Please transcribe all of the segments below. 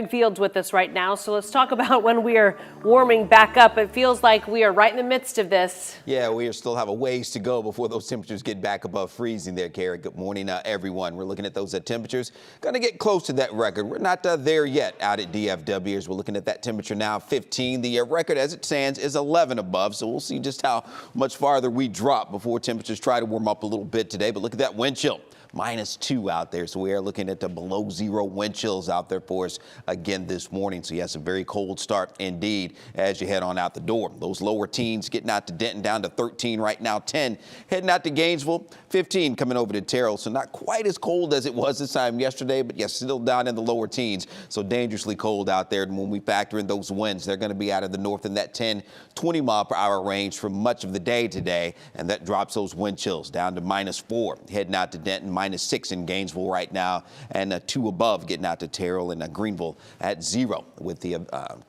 Fields with us right now. So let's talk about when we are warming back up. It feels like we are right in the midst of this. Yeah, we still have a ways to go before those temperatures get back above freezing there, Carrie. Good morning, everyone. We're looking at those temperatures. Going to get close to that record. We're not there yet out at DFW as we're looking at that temperature now, 15. The record as it stands is 11 above. So we'll see just how much farther we drop before temperatures try to warm up a little bit today. But look at that wind chill. -2 out there. So we are looking at the below zero wind chills out there for us again this morning. So yes, a very cold start indeed as you head on out the door. Those lower teens getting out to Denton down to 13 right now, 10 heading out to Gainesville, 15 coming over to Terrell. So not quite as cold as it was this time yesterday, but yes, still down in the lower teens. So dangerously cold out there. And when we factor in those winds, they're going to be out of the north in that 10, 20 mile per hour range for much of the day today. And that drops those wind chills down to -4 heading out to Denton, -6 in Gainesville right now, and 2 above getting out to Terrell and Greenville at 0 with the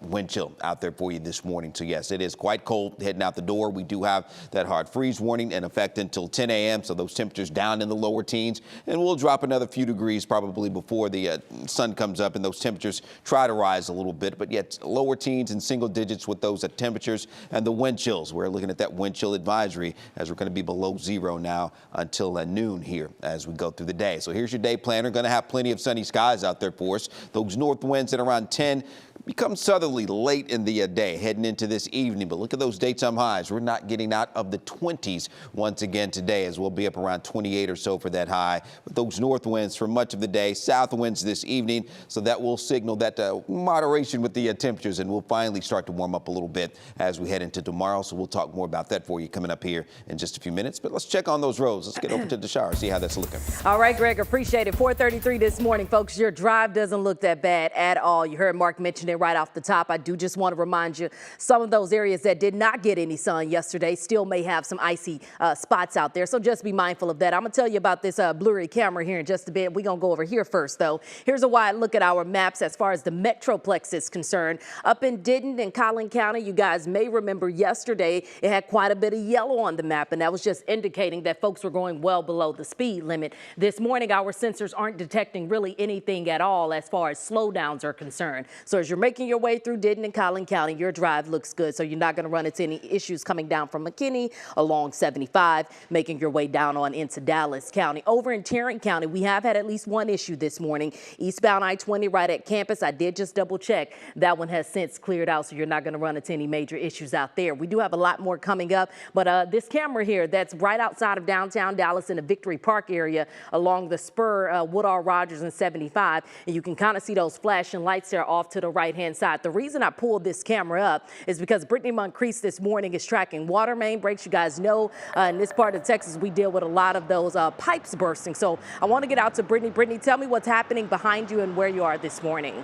wind chill out there for you this morning. So yes, it is quite cold heading out the door. We do have that hard freeze warning in effect until 10 a.m. So those temperatures down in the lower teens, and we'll drop another few degrees probably before the sun comes up and those temperatures try to rise a little bit. But yet lower teens and single digits with those temperatures and the wind chills. We're looking at that wind chill advisory as we're going to be below 0 now until noon here as we go through the day. So here's your day planner. Going to have plenty of sunny skies out there for us. Those north winds at around 10 become southerly late in the day heading into this evening. But look at those daytime highs. We're not getting out of the 20s once again today, as we'll be up around 28 or so for that high. But those north winds for much of the day, south winds this evening. So that will signal that moderation with the temperatures, and we'll finally start to warm up a little bit as we head into tomorrow. So we'll talk more about that for you coming up here in just a few minutes. But let's check on those roads. Let's get over to Deshara, see how that's looking. All right, Greg, appreciate it. 4:33 this morning, folks. Your drive doesn't look that bad at all. You heard Mark mention it right off the top. I do just want to remind you, some of those areas that did not get any sun yesterday still may have some icy spots out there. So just be mindful of that. I'm going to tell you about this blurry camera here in just a bit. We're going to go over here first, though. Here's a wide look at our maps as far as the Metroplex is concerned. Up in Denton and Collin County, you guys may remember yesterday it had quite a bit of yellow on the map, and that was just indicating that folks were going well below the speed limit. This morning, our sensors aren't detecting really anything at all as far as slowdowns are concerned. So as you're making your way through Denton and Collin County, your drive looks good. So you're not going to run into any issues coming down from McKinney along 75, making your way down on into Dallas County. Over in Tarrant County, we have had at least one issue this morning. Eastbound I-20 right at campus. I did just double check. That one has since cleared out, so you're not going to run into any major issues out there. We do have a lot more coming up, but this camera here that's right outside of downtown Dallas in the Victory Park area along the spur, Woodall Rogers and 75, and you can kind of see those flashing lights there off to the right-hand side. The reason I pulled this camera up is because Brittany Moncrief this morning is tracking water main breaks. You guys know in this part of Texas, we deal with a lot of those pipes bursting. So I want to get out to Brittany. Brittany, tell me what's happening behind you and where you are this morning.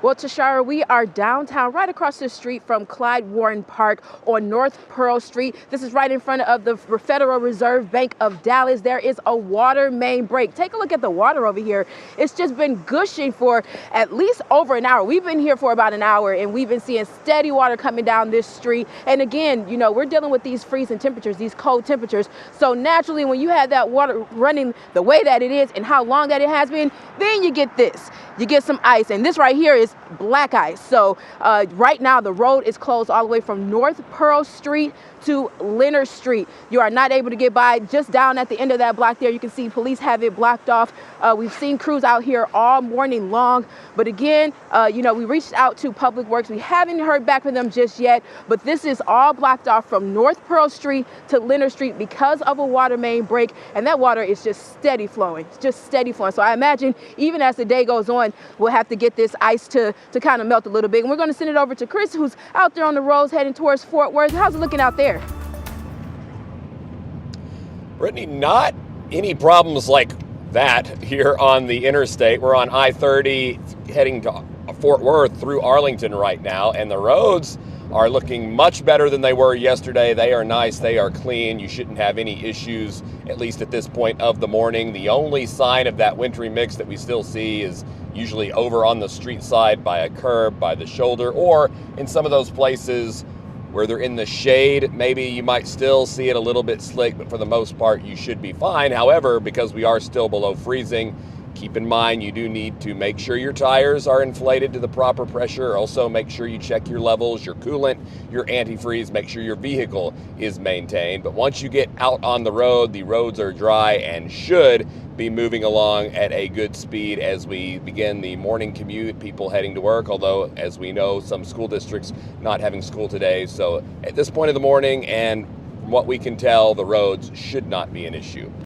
Well, Tashara, we are downtown, right across the street from Clyde Warren Park on North Pearl Street. This is right in front of the Federal Reserve Bank of Dallas. There is a water main break. Take a look at the water over here. It's just been gushing for at least over an hour. We've been here for about an hour, and we've been seeing steady water coming down this street. And again, you know, we're dealing with these freezing temperatures, these cold temperatures. So naturally, when you have that water running the way that it is and how long that it has been, then you get this. You get some ice, and this right here is black ice. So right now the road is closed all the way from North Pearl Street to Leonard Street. You are not able to get by. Just down at the end of that block there, you can see police have it blocked off. We've seen crews out here all morning long. But again, you know, we reached out to Public Works. We haven't heard back from them just yet, but this is all blocked off from North Pearl Street to Leonard Street because of a water main break. And that water is just steady flowing, just steady flowing. So I imagine even as the day goes on, we'll have to get this ice to kind of melt a little bit. And we're going to send it over to Chris, who's out there on the roads heading towards Fort Worth. How's it looking out there? Brittany, not any problems like that here on the interstate. We're on I-30 heading to Fort Worth through Arlington right now, and the roads are looking much better than they were yesterday. They are nice, they are clean. You shouldn't have any issues, at least at this point of the morning. The only sign of that wintry mix that we still see is usually over on the street side by a curb, by the shoulder, or in some of those places where they're in the shade. Maybe you might still see it a little bit slick, but for the most part, you should be fine. However, because we are still below freezing, Keep in mind, you do need to make sure your tires are inflated to the proper pressure. Also, make sure you check your levels, your coolant, your antifreeze, make sure your vehicle is maintained. But once you get out on the road, the roads are dry and should be moving along at a good speed as we begin the morning commute, people heading to work, although, as we know, some school districts not having school today. So at this point of the morning, and from what we can tell, the roads should not be an issue.